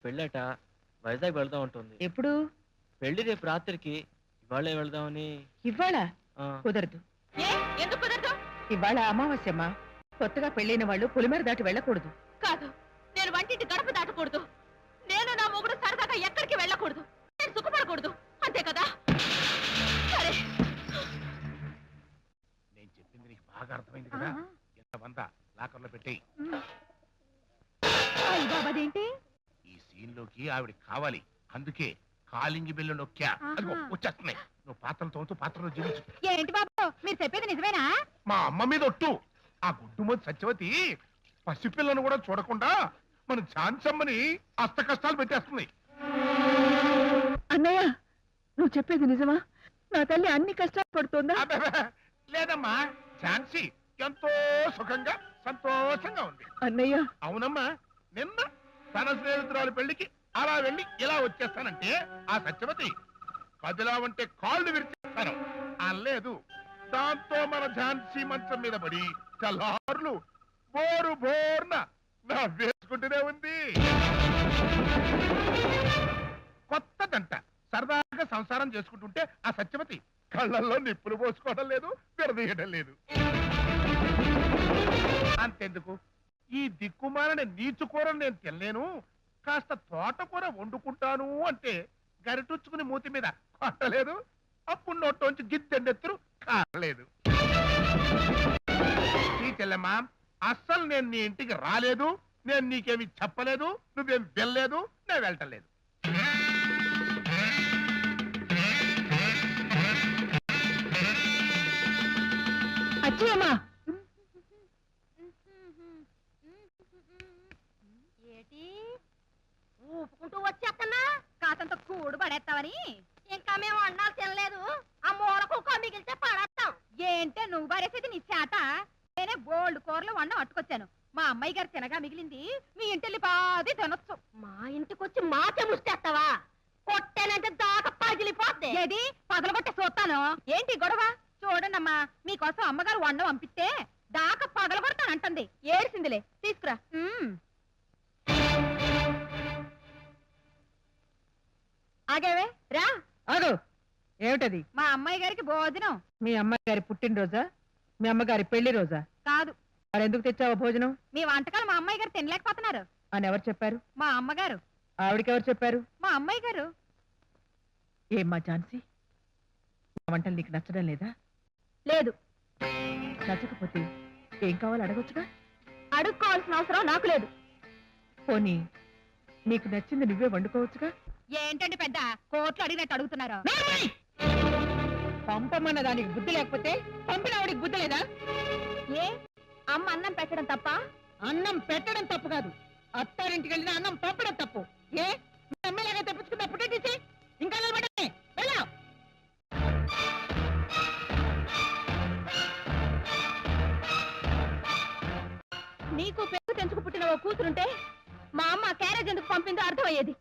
పెళ్ళట వైజాగ్ వెళ్దాం ఉంటుంది. ఎప్పుడు? పెళ్లి రేపు రాత్రికి. ఇవాళే వెళ్దామని. ఇవాళ ఆ, కుదరదు. ఎందుకు కుదరదు? ఇవాళ అమావాస్యమ్మా. కొత్తగా పెళ్ళైన వాళ్ళు పొలిమేర దాటి వెళ్ళకూడదు. కాదు, నేను వంటింటి గడప దాటకూడదు. నేను నా మొగుడు సరదాగా ఎక్కడికి వెళ్ళకూడదు. నేను సుఖపడకూడదు, అంతే కదా? సరే, నేను చెప్పింది నీకు బాగా అర్థమైంది కదా? ఎంత వంద లాకర్లో పెట్టేయి. బాబాదేంటి ఈ సీన్ లోకి ఆవిడ కావాలి, అందుకే కాలింగి బిల్లు నొక్కా. అదిగో వచ్చేస్తున్నాయి. నువ్వు పాత్రలు తోముతూ పాత్రలో జీవించు. ఏంటి బాబు, మీరు చెప్పేది నిజమేనా? మా అమ్మ మీద ఒట్టు. ఆ గుడ్డుమతి సత్యవతి పసిపిల్లను కూడా చూడకుండా మన ఝాన్సమ్మని అష్ట కష్టాలు పెట్టేస్తుంది. అన్నయ్య, నువ్వు చెప్పేది నిజమా? నా తల్లి అన్ని కష్టాలు పడుతుందా? అబ్బబ్బే, లేదమ్మా, ఝాన్సీ ఎంతో సుఖంగా సంతోషంగా ఉంది. అన్నయ్య, అవునమ్మా, నిన్న తన స్నేహితురాలు పెళ్లికి అలా వెళ్ళి ఇలా వచ్చేస్తానంటే ఆ సత్యవతి కదిలావంటే కాళ్ళు విరిచేస్తాను అనలేదు. దాంతో మన ఝాన్సీ మంచం మీద పడి తెల్లారులు బోరు బోర్న వేసుకుంటూనే ఉంది. కొత్తదంట. సరదాగా సంసారం చేసుకుంటుంటే ఆ సత్యవతి కళ్ళల్లో నిప్పులు పోసుకోవడం లేదు, విడదీయడం లేదు. అంతెందుకు, ఈ దిక్కుమాలని నీచుకూరను నేను తినలేను, కాస్త తోటకూర వండుకుంటాను అంటే గరిటుచ్చుకుని మూతి మీద కొట్టలేదు. అప్పుడు నోట్లోంచి గిద్దెండెత్తురు కారలేదు. ఈ చెల్లెమ్మా, అస్సలు నేను నీ ఇంటికి రాలేదు, నేను నీకేమి చెప్పలేదు, నువ్వేం వెళ్ళలేదు, నేను వెళ్ళటం లేదు. అచ్చయ్యమ్మా, ఏటి ఊపుకుంటూ వచ్చేస్తున్నా? కాసంత కూడు పడేస్తావని. ఇంకా మేము అన్నాలు తినలేదు, ఆ మూలకు మిగిలితే పడేస్తాం. ఏంటే నువ్వు పడేసేది నీ చేత? నేనే బోల్డ్ కూరలు వండం అట్టుకొచ్చాను. మా అమ్మాయి గారు తినగా మిగిలింది మీ ఇంటిల్లి పాది తినొచ్చు. మా ఇంటికి వచ్చి మాకే ముష్టేస్తావా? కొట్టేనంటే దాకా పగిలిపోద్ది. ఏది పగలగొట్టే చూస్తాను. ఏంటి గొడవ? చూడండమ్మా, మీకోసం అమ్మగారు వండం పంపిస్తే దాకా పగలగొడతానంటుంది. ఏడ్చిందిలే, తీసుకురా. ఆగేవే రా. ఆగు. ఏమిటది? మా అమ్మాయి గారికి భోజనం. మీ అమ్మాయి గారి పుట్టినరోజా? మీ అమ్మగారి పెళ్లి రోజా? కాదు. మరి ఎందుకు తెచ్చావా భోజనం? మీ వంటకాలు మా అమ్మాయి గారు తినలేకపోతున్నారు అని ఎవరు చెప్పారు? మా అమ్మగారు. ఆవిడకెవరు చెప్పారు? మా అమ్మాయి గారు. ఏమ్మా ఝాన్సీ, నా వంటలు నీకు నచ్చడం లేదా? లేదు. నచ్చకపోతే ఏం కావాలో అడగొచ్చుగా. అడుక్కోవాల్సిన అవసరం నాకు లేదు. పోనీ నీకు నచ్చింది నువ్వే వండుకోవచ్చుగా. ఏంటండి పెద్ద కోట్లు అడిగినట్టు అడుగుతున్నారు? పంపమన్న దానికి బుద్ధి లేకపోతే పంపిన ఆవిడికి బుద్ధి లేదా? ఏ అమ్మ అన్నం పెట్టడం తప్ప? అన్నం పెట్టడం తప్పు కాదు, అత్తారింటికి వెళ్ళిన అన్నం పంపడం తప్పు. ఏ ఎమ్మెల్యేగా తెప్పించుకున్న పుట్టించి ఇంకా నిలబడమే. వెళ్ళా. నీకు పెరుగు తెంచుకు పుట్టిన ఓ కూతురుంటే మా అమ్మ క్యారేజ్ ఎందుకు పంపిందో అర్థమయ్యేది.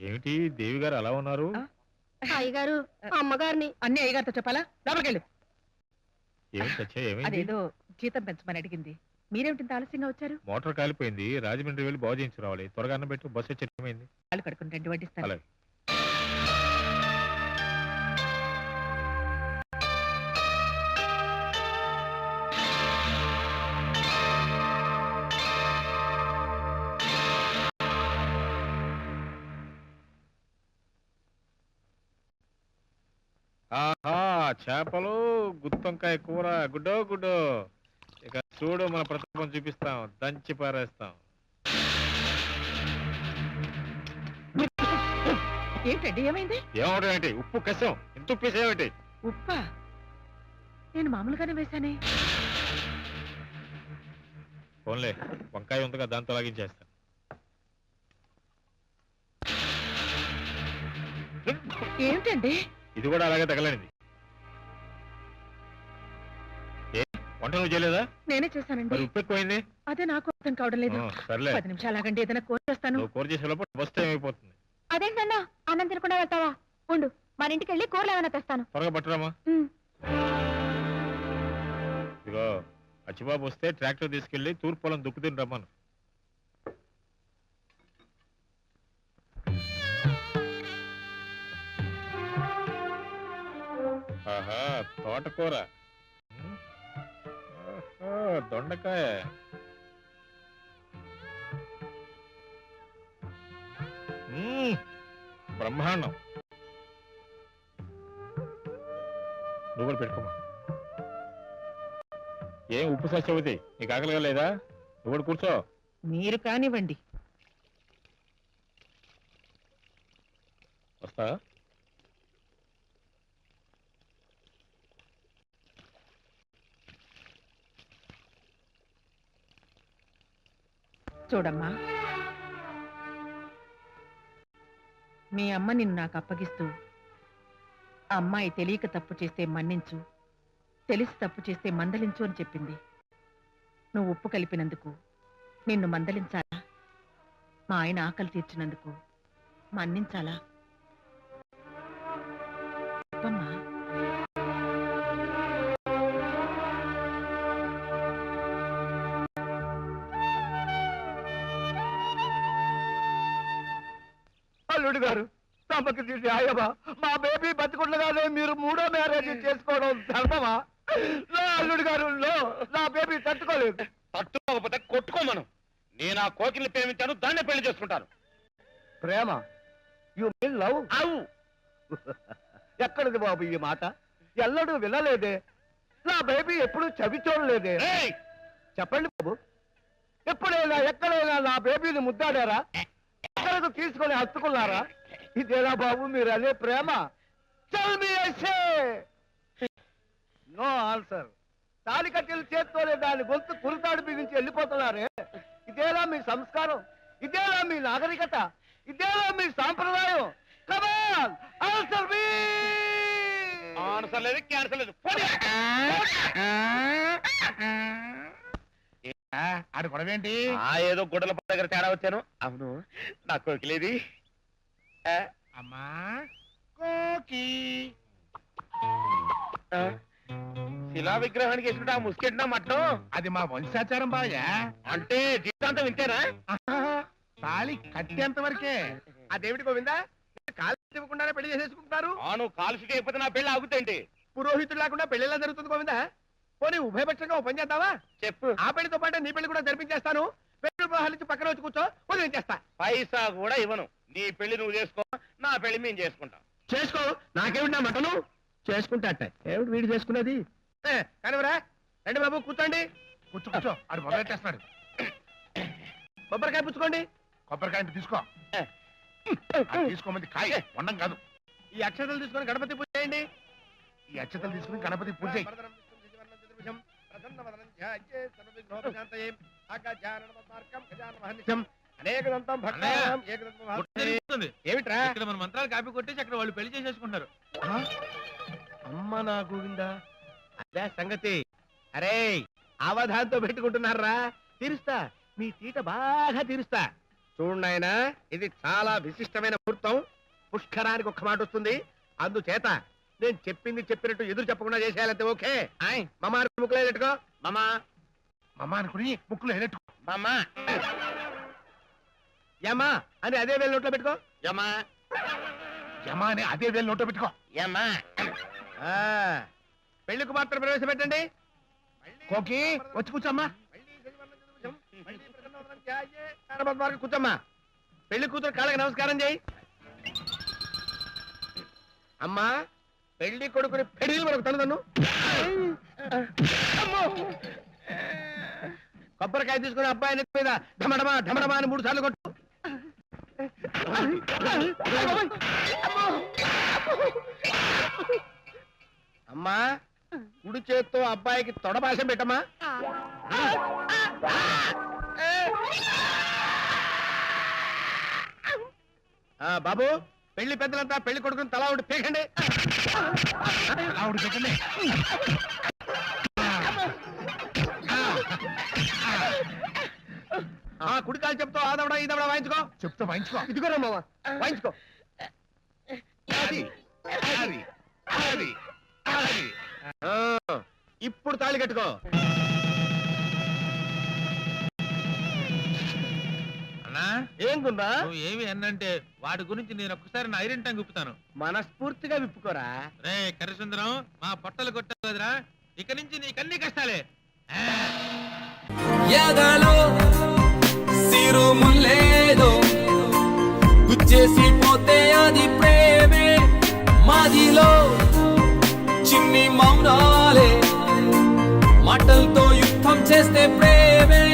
ఏమిటి దేవి గారు అలా ఉన్నారు? అయ్యగారు అమ్మగారిని. అన్ని అయ్యగారితో చెప్పాలా? లోపలికెళ్ళు. ఏమిటి? అదేదో జీతం పెంచమని అడిగింది. మీరేమిటి ఆలస్యంగా వచ్చారు? మోటార్ కాలిపోయింది, రాజమండ్రి వెళ్ళి బాగు చేయించు రావాలి. త్వరగా అన్నం పెట్టు, బస్సు వచ్చేమైంది. కాళ్ళు కడుకుని రండి, వడ్డిస్తాను. అలాగే. ఆహా, చేపలు, గుత్తొంకాయ కూర, గుడ్డో గుడ్డో. ఇక చూడు, మన ప్రతాపం చూపిస్తాం, దంచి పారేస్తాం. ఏంటండి, ఏమైంది? ఏమిటి? ఉప్పు కషం ఇంత ఉప్పేసేమిటి? ఉప్పా? నేను మామూలుగానే వేశానే. ఫోన్లే, వంకాయ ఉందిగా, దాంతో లాగించేస్తా. ఏమిటండి? ఇది కూడా అలాగే తగలనిది. ఏ వంట నువ్వు చేయలేదా? నేనే చేశానండి. మరి ఉప్పు ఎక్కువైంది. అదే నాకు అర్థం కావడం లేదు. సర్లే, 10 నిమిషాలు ఆగండి, ఏదైనా కూర చేస్తాను. నువ్వు కూర చేసే లోపల బస్సు ఏమైపోతుంది. అదేంటన్నా అన్నం తినకుండా వెళ్తావా? ఉండు, మన ఇంటికి వెళ్ళి కూరలు ఏమైనా తెస్తాను. త్వరగా పట్టురామా. ఇదిగో అచ్చిబాబు వస్తే ట్రాక్టర్ తీసుకెళ్లి తూర్పు పొలం దుక్కు తిని రమ్మను. ఆహా, తోటకూర, ఆహా, దొండకాయ, బ్రహ్మాండం. నువ్వు కూడా పెట్టుకోమా. ఏం ఉప్పు సత్యవతి, నీకు ఆకలిగా లేదా? నువ్వు కూడా కూర్చో. మీరు కానివ్వండి. వస్తా. చూడమ్మా, మీ అమ్మ నిన్ను నాకు అప్పగిస్తూ అమ్మాయి తెలియక తప్పు చేస్తే మన్నించు, తెలిసి తప్పు చేస్తే మందలించు అని చెప్పింది. నువ్వు ఉప్పు కలిపినందుకు నిన్ను మందలించాలా? మా ఆయన ఆకలి తీర్చినందుకు మన్నించాలా? చెప్పమ్మా. అల్లుడు గారు, తమకు న్యాయమా? మా బేబీ బతుకుండగానే మీరు 3వ మ్యారేజ్ చేసుకోవడం ధర్మమా? లో అల్లుడు గారు, లో, నా బేబీ తట్టుకోలేదు. తట్టుకోకపోతే కొట్టుకోమను. నేను ఆ కోకిల్ని ప్రేమించాను, దాన్నే పెళ్లి చేసుకుంటాను. ప్రేమ? You mean love? అవు. ఎక్కడిది బాబు ఈ మాట? ఎల్లడూ వినలేదే. నా బేబీ ఎప్పుడు చవి చూడలేదే. చెప్పండి బాబు, ఎప్పుడైనా ఎక్కడైనా నా బేబీని ముద్దాడారా? ఎక్కడకు తీసుకొని హత్తుకున్నారా? ఇదేనా బాబు మీరు అదే ప్రేమ? No answer. తాలి కట్టెలు చేత్తోనే దాని గొంతు కురుతాడు బిగించి వెళ్ళిపోతున్నారే. ఇదేనా మీ సంస్కారం? ఇదేనా మీ నాగరికత? ఇదేనా మీ సాంప్రదాయం? కమాన్, ఆన్సర్ మీ. ఆన్సర్ లేదు, క్యాన్సర్ లేదు. ఆడు గొడవేంటి? ఏదో గుడ్డల దగ్గర తేడా వచ్చాను. అవును, నా కోకిలేది? అమ్మా కోకి. శిలా విగ్రహానికి వేసుకుంటే ఆ ముసుకెట్టినా మట్టం. అది మా వంశాచారం బాయా. అంటే జీవితాంతం వింతేనా? తాళి కట్టేంత వరకే. ఆ దేవుడి గోవిందా, కాలు ఇవ్వకుండానే పెళ్లి చేసేసుకుంటున్నారు. నువ్వు కాల్చుకే అయిపోతే నా పెళ్లి ఆగుతాంటి. పురోహితుడు లేకుండా పెళ్లి ఎలా జరుగుతుంది గోవిందా? పోనీ ఉభయపక్షంగా ఓ పని చేద్దావా? చెప్పు. ఆ పెళ్లితో పాటు నీ పెళ్లి కూడా జరిపించేస్తాను. పెళ్లి వివాహాల నుంచి పక్కన వచ్చి కూర్చో, వదిలి చేస్తా. పైసా కూడా ఇవ్వను. నీ పెళ్లి నువ్వు చేసుకో, నా పెళ్లి మేము చేసుకుంటాం. చేసుకో, నాకేమిటి నా మటను చేసుకుంటాట. ఏమిటి వీడు చేసుకున్నది? కానివరా, రండి బాబు కూర్చోండి. కూర్చో కూర్చో, ఆడు మొదలెట్టేస్తున్నాడు. కొబ్బరికాయ పుచ్చుకోండి. కొబ్బరికాయ తీసుకో. తీసుకోమంది కాయ వండం కాదు. ఈ అక్షతలు తీసుకొని గణపతి పూజ చేయండి. ఈ అక్షతలు తీసుకుని గణపతి పూజ చేయి. ఏమిట్రా? ఇక్కడ మన మంత్రాలు కాపీ కొట్టేసి అక్కడ వాళ్ళు పెళ్లి చేసేసుకుంటారు. అమ్మ నా గోవిందా, అదే సంగతి. అరే, అవధాంతో పెట్టుకుంటున్నారా? తీరుస్తా, మీ తీట బాగా తీరుస్తా. చూడండి ఆయన, ఇది చాలా విశిష్టమైన ముహూర్తం. పుష్కరానికి ఒక్క మాట వస్తుంది. అందుచేత నేను చెప్పింది చెప్పినట్టు ఎదురు చెప్పకుండా చేసేయాలంటే ఓకే? మామ ముక్కులే పెట్టుకో. మామా మమ్మ అనుకుని ముక్కులు ఎలెట్టుకో. మామా యమా అని అదే వేలు నోట్లో పెట్టుకో. యమా యమా అని అదే వేలు నోట్లో పెట్టుకో. యమా. ఆ, పెళ్లికి మాత్రం ప్రవేశపెట్టండి. కోకి వచ్చి కూర్చోమ్మా. కూర్చోమ్మా. పెళ్లి కూతురు కాళ్ళకి నమస్కారం చేయి. అమ్మా, పెళ్లి కొడుకుని పెళ్లి మనకు తను. కొబ్బరికాయ తీసుకుని అబ్బాయి నెత్తి మీద ఢమడమా ఢమడమా అని 3 సార్లు కొట్టు. అమ్మా, కుడి చేత్తో అబ్బాయికి తొడభాషం పెట్టమ్మా. బాబు, పెళ్లి పెద్దలంతా పెళ్లి కొడుకుని తలా ఉండి పీకండి. ఆవిడ పెట్టండి. కుడికాలు చెప్తూ ఆదవడా ఈదవడా వాయించుకో. చెప్తా వాయించుకో. ఇదిగోరా మామ, వాయించుకో. అది అది అది అది. ఇప్పుడు తాళి కట్టుకో. అన్నా ఏం గుండా నువ్వు ఏమి అన్నంటే వాడి గురించి నేను ఒక్కసారి నా ఐరన్ టంగ్ గుప్పుతాను. మనస్ఫూర్తిగా విప్పుకోరా. రే కరిసుందరం మా పొట్టలు కొట్టావు కదరా, ఇక నుంచి నీకన్ని కష్టాలే. ఎదలో సిరుములేదో గుచ్చేసి పోతే అది ప్రేమే, మాదిలో చిన్ని మౌనాలే మాటలతో యుద్ధం చేస్తే ప్రేమే.